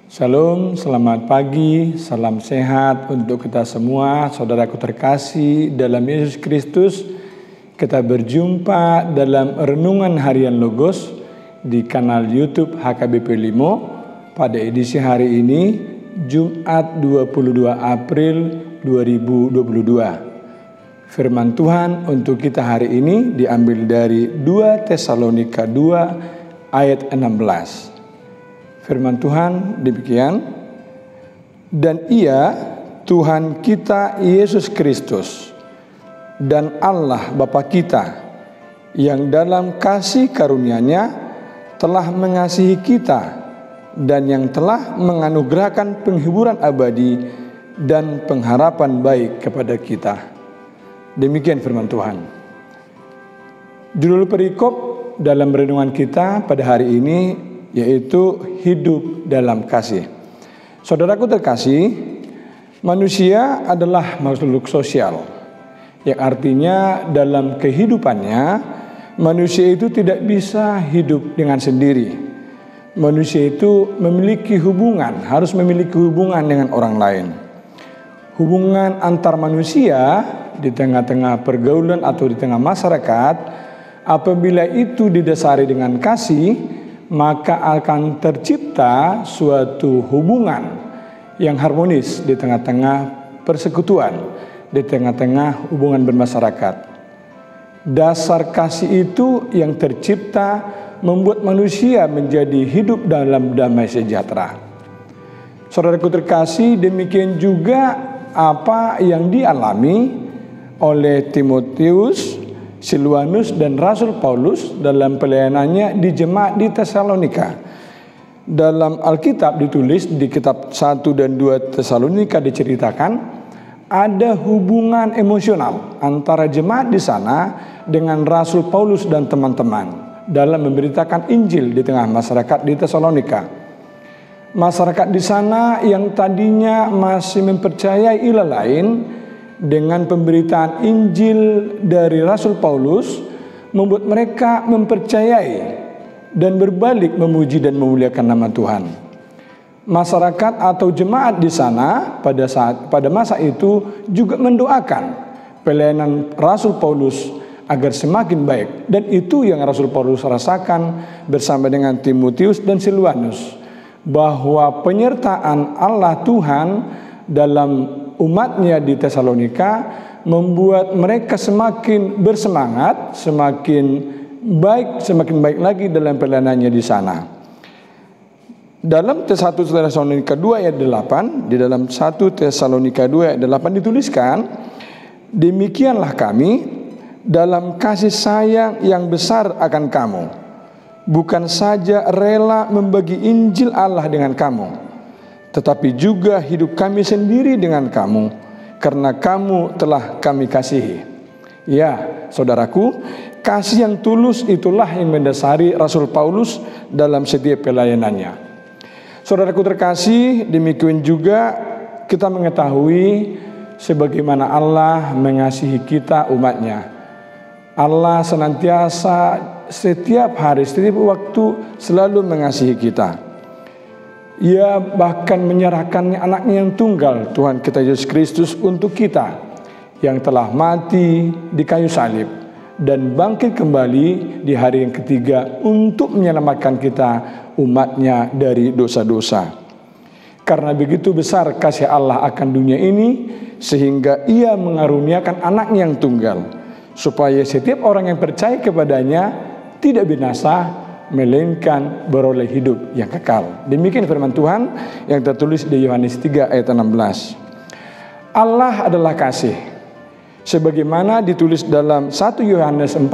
Shalom, selamat pagi, salam sehat untuk kita semua, saudaraku terkasih dalam Yesus Kristus. Kita berjumpa dalam Renungan Harian Logos di kanal YouTube HKBP Limo pada edisi hari ini, Jumat 22 April 2022. Firman Tuhan untuk kita hari ini diambil dari 2 Tesalonika 2 ayat 16. Firman Tuhan demikian, dan Ia, Tuhan kita Yesus Kristus, dan Allah Bapa kita, yang dalam kasih karunia-Nya telah mengasihi kita, dan yang telah menganugerahkan penghiburan abadi dan pengharapan baik kepada kita. Demikian firman Tuhan. Judul perikop dalam renungan kita pada hari ini yaitu hidup dalam kasih. Saudaraku terkasih, manusia adalah makhluk sosial, yang artinya dalam kehidupannya manusia itu tidak bisa hidup dengan sendiri. Manusia itu memiliki hubungan, harus memiliki hubungan dengan orang lain. Hubungan antar manusia di tengah-tengah pergaulan atau di tengah masyarakat, apabila itu didasari dengan kasih, maka akan tercipta suatu hubungan yang harmonis di tengah-tengah persekutuan, di tengah-tengah hubungan bermasyarakat. Dasar kasih itu yang tercipta membuat manusia menjadi hidup dalam damai sejahtera. Saudaraku terkasih, demikian juga apa yang dialami oleh Timotius, Silwanus dan Rasul Paulus dalam pelayanannya di jemaat di Tesalonika. Dalam Alkitab ditulis di kitab 1 dan 2 Tesalonika diceritakan ada hubungan emosional antara jemaat di sana dengan Rasul Paulus dan teman-teman dalam memberitakan Injil di tengah masyarakat di Tesalonika. Masyarakat di sana yang tadinya masih mempercayai ilah lain, dengan pemberitaan Injil dari Rasul Paulus membuat mereka mempercayai dan berbalik memuji dan memuliakan nama Tuhan. Masyarakat atau jemaat di sana pada masa itu juga mendoakan pelayanan Rasul Paulus agar semakin baik, dan itu yang Rasul Paulus rasakan bersama dengan Timotius dan Silwanus, bahwa penyertaan Allah Tuhan dalam umatnya di Tesalonika membuat mereka semakin bersemangat, semakin baik lagi dalam pelayanannya di sana. Dalam 1 Tesalonika 2 ayat 8, di dalam 1 Tesalonika 2 ayat 8 dituliskan, demikianlah kami dalam kasih sayang yang besar akan kamu, bukan saja rela membagi Injil Allah dengan kamu, tetapi juga hidup kami sendiri dengan kamu, karena kamu telah kami kasihi. Ya, saudaraku, kasih yang tulus itulah yang mendasari Rasul Paulus dalam setiap pelayanannya. Saudaraku terkasih, demikian juga kita mengetahui sebagaimana Allah mengasihi kita umatnya. Allah senantiasa setiap hari, setiap waktu selalu mengasihi kita. Ia bahkan menyerahkannya anaknya yang tunggal, Tuhan kita Yesus Kristus, untuk kita yang telah mati di kayu salib dan bangkit kembali di hari yang ketiga untuk menyelamatkan kita umatnya dari dosa-dosa. Karena begitu besar kasih Allah akan dunia ini, sehingga Ia mengaruniakan anaknya yang tunggal, supaya setiap orang yang percaya kepadanya tidak binasa, melainkan beroleh hidup yang kekal. Demikian firman Tuhan yang tertulis di Yohanes 3 ayat 16. Allah adalah kasih, sebagaimana ditulis dalam 1 Yohanes 4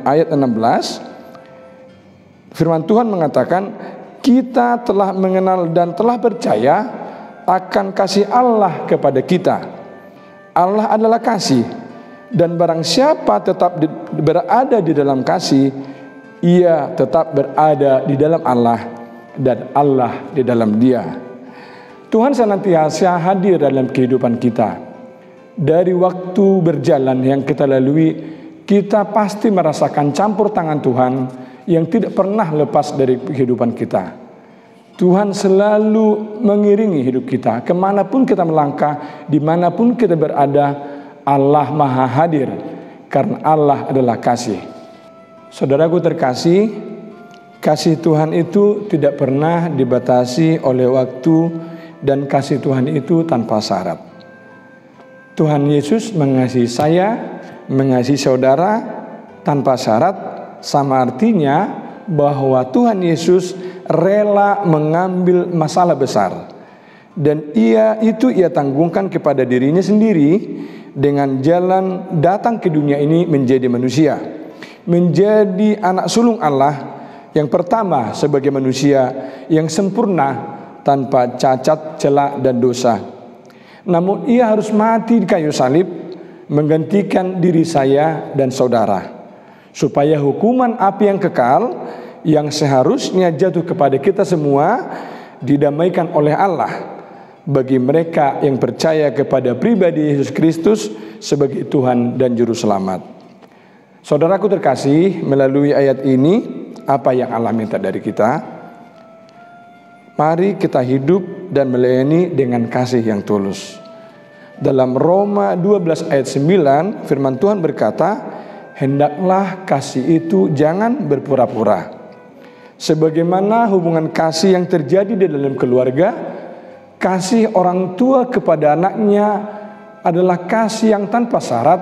ayat 16. Firman Tuhan mengatakan, kita telah mengenal dan telah percaya akan kasih Allah kepada kita. Allah adalah kasih, dan barang siapa tetap berada di dalam kasih, ia tetap berada di dalam Allah dan Allah di dalam dia. Tuhan senantiasa hadir dalam kehidupan kita. Dari waktu berjalan yang kita lalui, kita pasti merasakan campur tangan Tuhan yang tidak pernah lepas dari kehidupan kita. Tuhan selalu mengiringi hidup kita. Kemanapun kita melangkah, dimanapun kita berada, Allah Maha Hadir. Karena Allah adalah kasih. Saudaraku terkasih, kasih Tuhan itu tidak pernah dibatasi oleh waktu, dan kasih Tuhan itu tanpa syarat. Tuhan Yesus mengasihi saya, mengasihi saudara tanpa syarat, sama artinya bahwa Tuhan Yesus rela mengambil masalah besar, dan ia tanggungkan kepada dirinya sendiri dengan jalan datang ke dunia ini menjadi manusia, menjadi anak sulung Allah yang pertama sebagai manusia yang sempurna tanpa cacat, celak dan dosa. Namun ia harus mati di kayu salib menggantikan diri saya dan saudara, supaya hukuman api yang kekal yang seharusnya jatuh kepada kita semua didamaikan oleh Allah bagi mereka yang percaya kepada pribadi Yesus Kristus sebagai Tuhan dan Juru Selamat. Saudaraku terkasih, melalui ayat ini apa yang Allah minta dari kita? Mari kita hidup dan melayani dengan kasih yang tulus. Dalam Roma 12 ayat 9 firman Tuhan berkata, hendaklah kasih itu jangan berpura-pura. Sebagaimana hubungan kasih yang terjadi di dalam keluarga, kasih orang tua kepada anaknya adalah kasih yang tanpa syarat,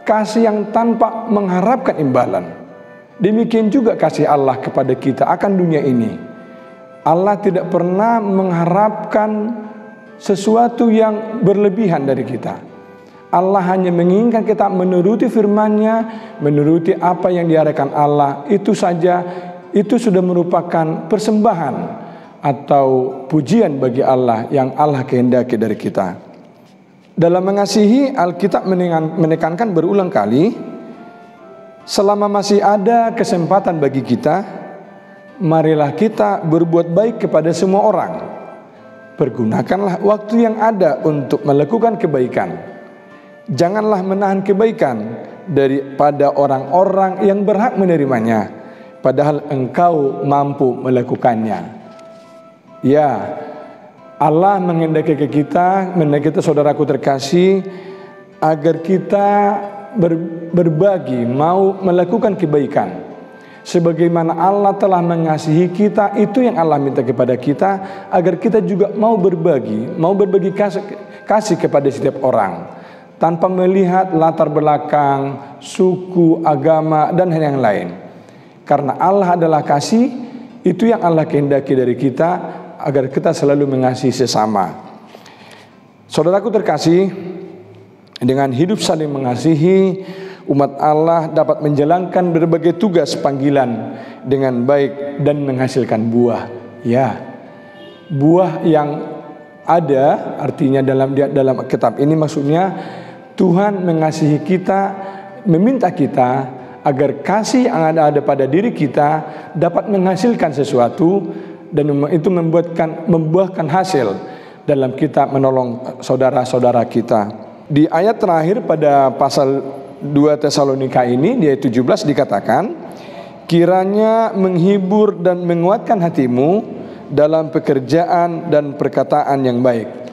kasih yang tanpa mengharapkan imbalan. Demikian juga kasih Allah kepada kita akan dunia ini. Allah tidak pernah mengharapkan sesuatu yang berlebihan dari kita. Allah hanya menginginkan kita menuruti firman-Nya, menuruti apa yang diarahkan Allah. Itu saja, itu sudah merupakan persembahan atau pujian bagi Allah yang Allah kehendaki dari kita. Dalam mengasihi, Alkitab menekankan berulang kali, selama masih ada kesempatan bagi kita, marilah kita berbuat baik kepada semua orang. Pergunakanlah waktu yang ada untuk melakukan kebaikan. Janganlah menahan kebaikan daripada orang-orang yang berhak menerimanya, padahal engkau mampu melakukannya. Ya, Allah menghendaki kita saudaraku terkasih, agar kita berbagi, mau melakukan kebaikan. Sebagaimana Allah telah mengasihi kita, itu yang Allah minta kepada kita, agar kita juga mau berbagi kasih kepada setiap orang, tanpa melihat latar belakang, suku, agama, dan hal yang lain. Karena Allah adalah kasih, itu yang Allah kehendaki dari kita, agar kita selalu mengasihi sesama. Saudaraku terkasih, dengan hidup saling mengasihi, umat Allah dapat menjalankan berbagai tugas panggilan dengan baik dan menghasilkan buah. Ya, buah yang ada artinya dalam kitab ini, maksudnya Tuhan mengasihi kita, meminta kita agar kasih yang ada pada diri kita dapat menghasilkan sesuatu, dan itu membuahkan hasil dalam kita menolong saudara-saudara kita. Di ayat terakhir pada pasal 2 Tesalonika ini, di ayat 17 dikatakan, kiranya menghibur dan menguatkan hatimu dalam pekerjaan dan perkataan yang baik.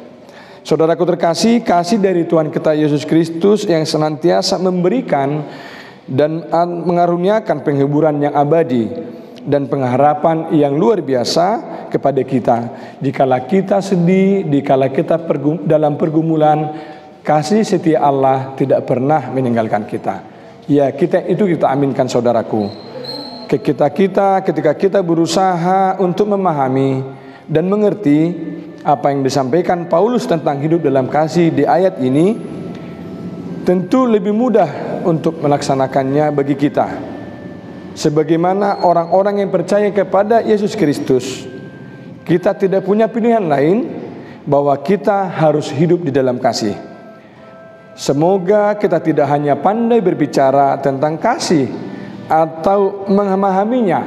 Saudaraku terkasih, kasih dari Tuhan kita Yesus Kristus yang senantiasa memberikan dan mengaruniakan penghiburan yang abadi dan pengharapan yang luar biasa kepada kita. Dikala kita sedih, dikala kita dalam pergumulan, kasih setia Allah tidak pernah meninggalkan kita. Ya, kita aminkan saudaraku. Ketika kita berusaha untuk memahami dan mengerti apa yang disampaikan Paulus tentang hidup dalam kasih di ayat ini, tentu lebih mudah untuk melaksanakannya bagi kita. Sebagaimana orang-orang yang percaya kepada Yesus Kristus, kita tidak punya pilihan lain bahwa kita harus hidup di dalam kasih. Semoga kita tidak hanya pandai berbicara tentang kasih atau memahaminya,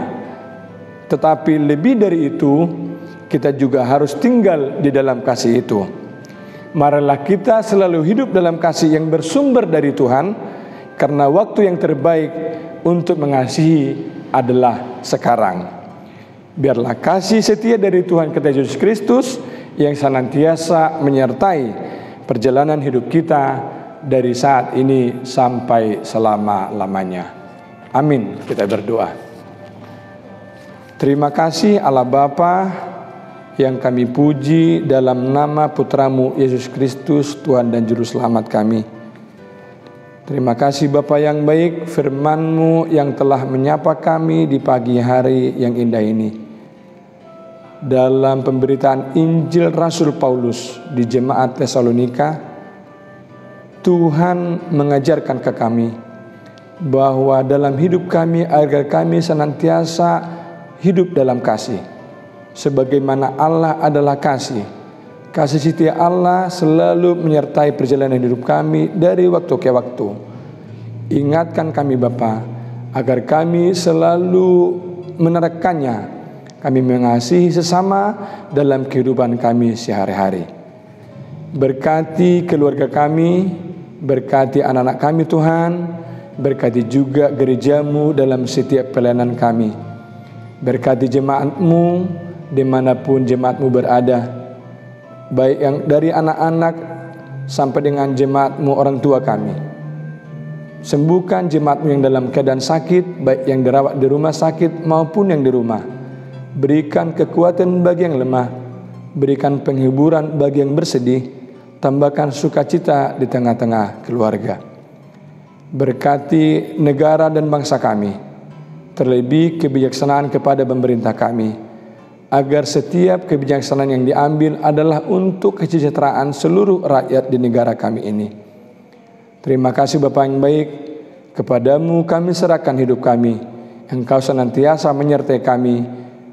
tetapi lebih dari itu, kita juga harus tinggal di dalam kasih itu. Marilah kita selalu hidup dalam kasih yang bersumber dari Tuhan, karena waktu yang terbaik untuk mengasihi adalah sekarang. Biarlah kasih setia dari Tuhan kita Yesus Kristus yang senantiasa menyertai perjalanan hidup kita dari saat ini sampai selama-lamanya. Amin. Kita berdoa. Terima kasih Allah Bapa yang kami puji dalam nama Putramu Yesus Kristus, Tuhan dan Juru Selamat kami. Terima kasih Bapa yang baik, firman-Mu yang telah menyapa kami di pagi hari yang indah ini. Dalam pemberitaan Injil Rasul Paulus di Jemaat Tesalonika, Tuhan mengajarkan ke kami bahwa dalam hidup kami agar kami senantiasa hidup dalam kasih. Sebagaimana Allah adalah kasih. Kasih setia Allah selalu menyertai perjalanan hidup kami dari waktu ke waktu. Ingatkan kami Bapa, agar kami selalu menerapkannya. Kami mengasihi sesama dalam kehidupan kami sehari-hari. Berkati keluarga kami, berkati anak-anak kami Tuhan, berkati juga gereja-Mu dalam setiap pelayanan kami. Berkati jemaat-Mu dimanapun jemaat-Mu berada, baik yang dari anak-anak sampai dengan jemaat-Mu orang tua kami. Sembuhkan jemaat-Mu yang dalam keadaan sakit, baik yang dirawat di rumah sakit maupun yang di rumah. Berikan kekuatan bagi yang lemah, berikan penghiburan bagi yang bersedih, tambahkan sukacita di tengah-tengah keluarga. Berkati negara dan bangsa kami, terlebih kebijaksanaan kepada pemerintah kami, agar setiap kebijaksanaan yang diambil adalah untuk kesejahteraan seluruh rakyat di negara kami ini. Terima kasih Bapa yang baik, kepadamu kami serahkan hidup kami. Engkau senantiasa menyertai kami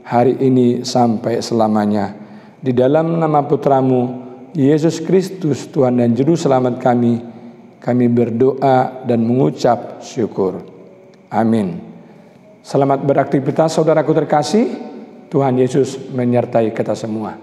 hari ini sampai selamanya. Di dalam nama Putramu, Yesus Kristus, Tuhan dan Juru Selamat kami berdoa dan mengucap syukur. Amin. Selamat beraktivitas saudaraku terkasih. Tuhan Yesus menyertai kita semua.